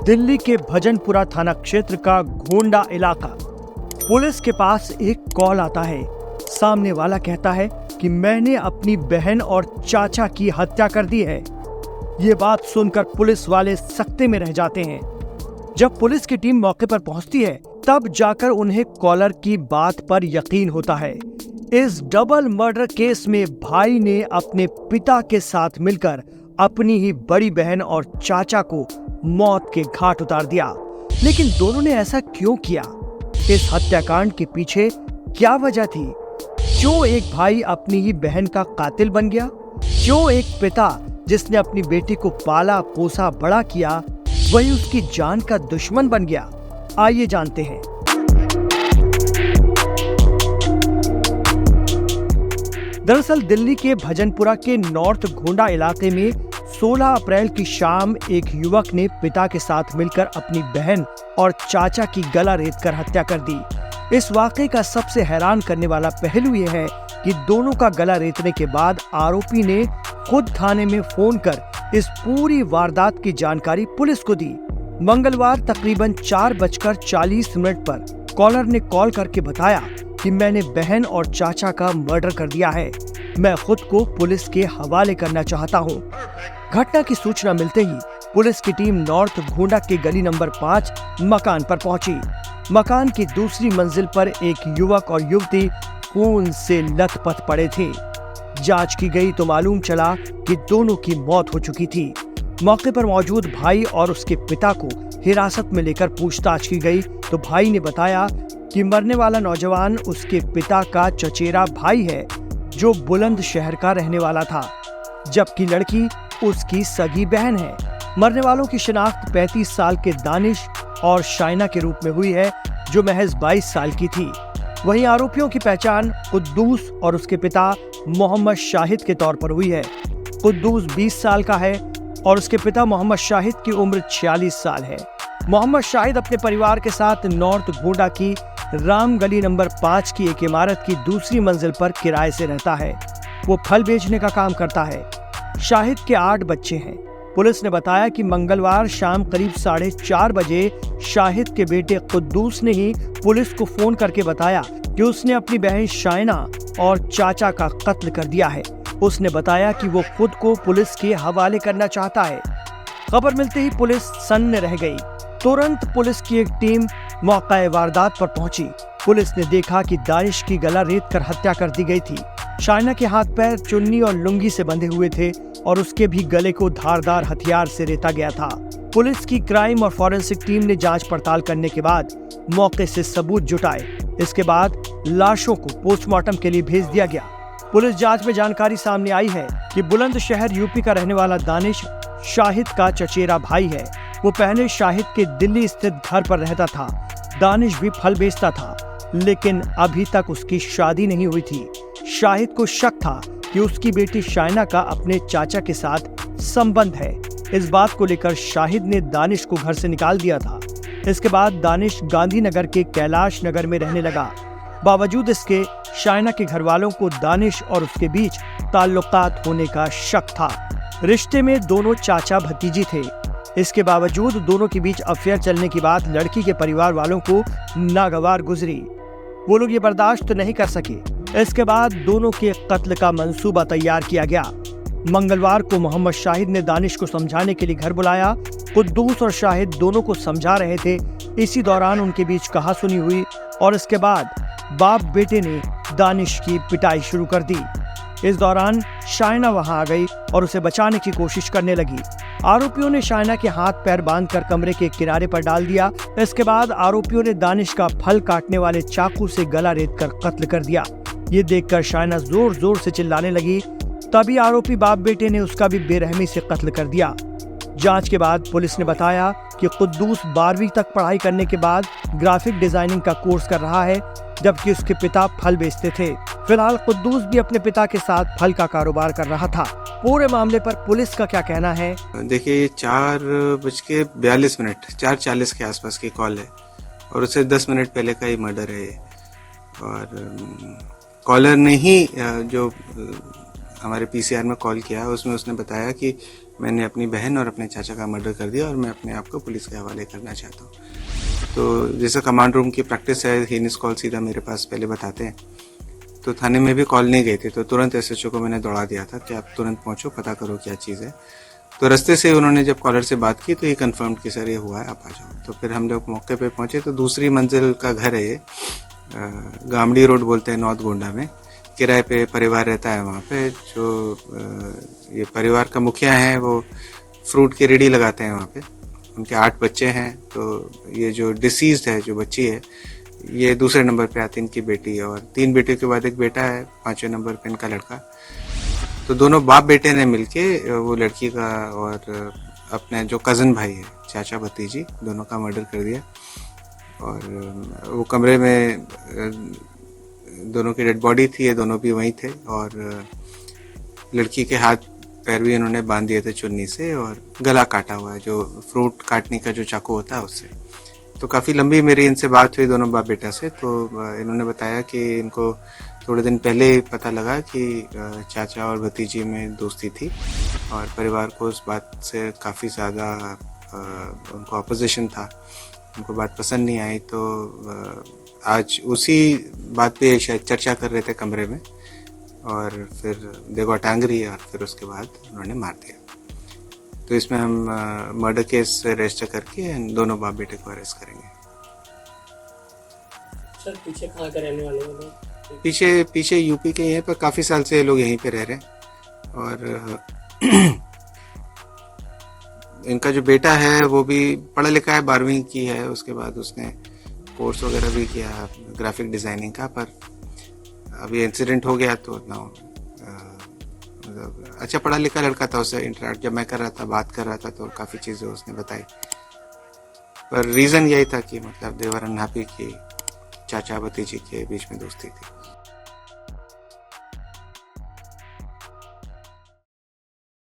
दिल्ली के भजनपुरा थाना क्षेत्र का घोंडा इलाका। पुलिस के पास एक कॉल आता है। सामने वाला कहता है कि मैंने अपनी बहन और चाचा की हत्या कर दी है। ये बात सुनकर पुलिस वाले सकते में रह जाते हैं। जब पुलिस की टीम मौके पर पहुंचती है तब जाकर उन्हें कॉलर की बात पर यकीन होता है। इस डबल मर्डर केस में भाई ने अपने पिता के साथ मिलकर अपनी ही बड़ी बहन और चाचा को मौत के घाट उतार दिया। लेकिन दोनों ने ऐसा क्यों किया? इस हत्याकांड के पीछे क्या वजह थी? क्यों एक भाई अपनी ही बहन का कातिल बन गया? क्यों एक पिता जिसने अपनी बेटी को पाला पोसा बड़ा किया वही उसकी जान का दुश्मन बन गया? आइए जानते हैं। दरअसल दिल्ली के भजनपुरा के नॉर्थ घोंडा इलाके में 16 अप्रैल की शाम एक युवक ने पिता के साथ मिलकर अपनी बहन और चाचा की गला रेतकर हत्या कर दी। इस वाकये का सबसे हैरान करने वाला पहलू यह है कि दोनों का गला रेतने के बाद आरोपी ने खुद थाने में फोन कर इस पूरी वारदात की जानकारी पुलिस को दी। मंगलवार तकरीबन 4:40 पर कॉलर ने कॉल करके बताया कि मैंने बहन और चाचा का मर्डर कर दिया है। मैं खुद को पुलिस के हवाले करना चाहता हूँ। घटना की सूचना मिलते ही पुलिस की टीम नॉर्थ घोंडा के गली नंबर 5 मकान पर पहुंची। मकान की दूसरी मंजिल पर एक युवक और युवती खून से लथपथ पड़े थे। जांच की गई तो मालूम चला कि दोनों की मौत हो चुकी थी। मौके पर मौजूद भाई और उसके पिता को हिरासत में लेकर पूछताछ की गई तो भाई ने बताया कि मरने वाला नौजवान उसके पिता का चचेरा भाई है जो बुलंदशहर का रहने वाला था, जबकि लड़की उसकी सगी बहन है। मरने वालों की शिनाख्त 35 साल के दानिश और शाइना के रूप में हुई है जो महज 22 साल की थी। वहीं आरोपियों की पहचान कुद्दूस और उसके पिता मोहम्मद शाहिद के तौर पर हुई है। कुद्दूस 20 साल का है और उसके पिता मोहम्मद शाहिद की उम्र 46 साल है। मोहम्मद शाहिद अपने परिवार के साथ नॉर्थ घोंडा की राम गली नंबर 5 की एक इमारत की दूसरी मंजिल पर किराए से रहता है। वो फल बेचने का काम करता है। शाहिद के 8 बच्चे हैं। पुलिस ने बताया कि मंगलवार शाम करीब 4:30 बजे शाहिद के बेटे कुद्दूस ने ही पुलिस को फोन करके बताया कि उसने अपनी बहन शाइना और चाचा का कत्ल कर दिया है। उसने बताया कि वो खुद को पुलिस के हवाले करना चाहता है। खबर मिलते ही पुलिस सन्न रह गई। तुरंत पुलिस की एक टीम मौका वारदात पर पहुंची। पुलिस ने देखा कि दानिश की गला रेतकर हत्या कर दी गई थी। शाइना के हाथ पैर चुन्नी और लुंगी से बंधे हुए थे और उसके भी गले को धारदार हथियार से रेता गया था। पुलिस की क्राइम और फॉरेंसिक टीम ने जांच पड़ताल करने के बाद मौके से सबूत जुटाए। इसके बाद लाशों को पोस्टमार्टम के लिए भेज दिया गया। पुलिस जांच में जानकारी सामने आई है कि बुलंदशहर यूपी का रहने वाला दानिश शाहिद का चचेरा भाई है। वो पहले शाहिद के दिल्ली स्थित घर पर रहता था। दानिश भी फल बेचता था, लेकिन अभी तक उसकी शादी नहीं हुई थी। शाहिद को शक था कि उसकी बेटी शाइना का अपने चाचा के साथ संबंध है। इस बात को लेकर शाहिद ने दानिश को घर से निकाल दिया था। इसके बाद दानिश गांधीनगर के कैलाश नगर में रहने लगा। बावजूद इसके शाइना के घर वालों को दानिश और उसके बीच ताल्लुकात होने का शक था। रिश्ते में दोनों चाचा भतीजी थे। इसके बावजूद दोनों के बीच अफेयर चलने की बात लड़की के परिवार वालों को नागवार गुजरी। वो लोग ये बर्दाश्त नहीं कर सके। इसके बाद दोनों के कत्ल का मंसूबा तैयार किया गया। मंगलवार को मोहम्मद शाहिद ने दानिश को समझाने के लिए घर बुलाया। कुद्दूस और शाहिद दोनों को समझा रहे थे। इसी दौरान उनके बीच कहासुनी हुई और इसके बाद बाप बेटे ने दानिश की पिटाई शुरू कर दी। इस दौरान शाइना वहां आ गई और उसे बचाने की कोशिश करने लगी। आरोपियों ने शाइना के हाथ पैर बांधकर कमरे के किनारे पर डाल दिया। इसके बाद आरोपियों ने दानिश का फल काटने वाले चाकू से गला रेतकर कत्ल कर दिया। ये देखकर शाइना जोर जोर से चिल्लाने लगी। तभी आरोपी बाप बेटे ने उसका भी बेरहमी से कत्ल कर दिया। जांच के बाद पुलिस ने बताया कि कुद्दूस 12वीं तक पढ़ाई करने के बाद ग्राफिक डिजाइनिंग का कोर्स कर रहा है, जबकि उसके पिता फल बेचते थे। फिलहाल कुद्दूस भी अपने पिता के साथ फल का कारोबार कर रहा था। पूरे मामले पर पुलिस का क्या कहना है? देखिए, ये 4:42 4:40 के आसपास की कॉल है और उससे 10 मिनट पहले का ही मर्डर है। और कॉलर ने ही जो हमारे पीसीआर में कॉल किया उसमें उसने बताया कि मैंने अपनी बहन और अपने चाचा का मर्डर कर दिया और मैं अपने आप को पुलिस के हवाले करना चाहता हूँ। तो जैसे कमांड रूम की प्रैक्टिस है, हीनिस कॉल सीधा मेरे पास पहले बताते हैं। तो थाने में भी कॉल नहीं गई थी, तो तुरंत एसएचओ को मैंने दौड़ा दिया था कि आप तुरंत पहुंचो, पता करो क्या चीज़ है। तो रास्ते से उन्होंने जब कॉलर से बात की तो ये कंफर्म कि सर ये हुआ है, आप आ जाओ। तो फिर हम लोग मौके पे पहुंचे तो दूसरी मंजिल का घर है ये, गामड़ी रोड बोलते हैं नॉर्थ गोंडा में। किराए पे परिवार रहता है वहाँ पे। जो ये परिवार का मुखिया है वो फ्रूट की रेडी लगाते हैं वहाँ पे। उनके 8 बच्चे हैं। तो ये जो डिसीज्ड है, जो बच्ची है, ये दूसरे नंबर पे आती है, इनकी बेटी है, और 3 बेटियों के बाद एक बेटा है, 5वें नंबर पे इनका लड़का। तो दोनों बाप बेटे ने मिलके वो लड़की का और अपने जो कज़न भाई है, चाचा भतीजी, दोनों का मर्डर कर दिया। और वो कमरे में दोनों की डेड बॉडी थी, ये दोनों भी वहीं थे। और लड़की के हाथ पैर भी इन्होंने बांध दिए थे चुन्नी से, और गला काटा हुआ है, जो फ्रूट काटने का जो चाकू होता है उससे। तो काफ़ी लंबी मेरी इनसे बात हुई दोनों बाप बेटा से। तो इन्होंने बताया कि इनको थोड़े दिन पहले पता लगा कि चाचा और भतीजी में दोस्ती थी, और परिवार को उस बात से काफ़ी ज़्यादा उनको अपोजिशन था, उनको बात पसंद नहीं आई। तो आज उसी बात पे शायद चर्चा कर रहे थे कमरे में, और फिर दे गॉट एंग्री, और फिर उसके बाद उन्होंने मार दिया। तो इसमें हम मर्डर केस रजिस्टर करके दोनों बाप बेटे को अरेस्ट करेंगे। सर पीछे कहाँ के रहने वाले हैं लोग? पीछे यूपी के हैं, पर काफ़ी साल से ये लोग यहीं पे रह रहे हैं। और इनका जो बेटा है वो भी पढ़ा लिखा है, 12वीं की है, उसके बाद उसने कोर्स वगैरह भी किया ग्राफिक डिज़ाइनिंग का। पर अभी इंसिडेंट हो गया तो ना, अच्छा पढ़ा लिखा लड़का था। उससे इंटरेक्ट जब मैं कर रहा था, बात कर रहा था, तो काफ़ी चीज़ें उसने बताई। पर रीज़न यही था कि मतलब देवर अनहैप्पी कि चाचा भतीजी के बीच में दोस्ती थी।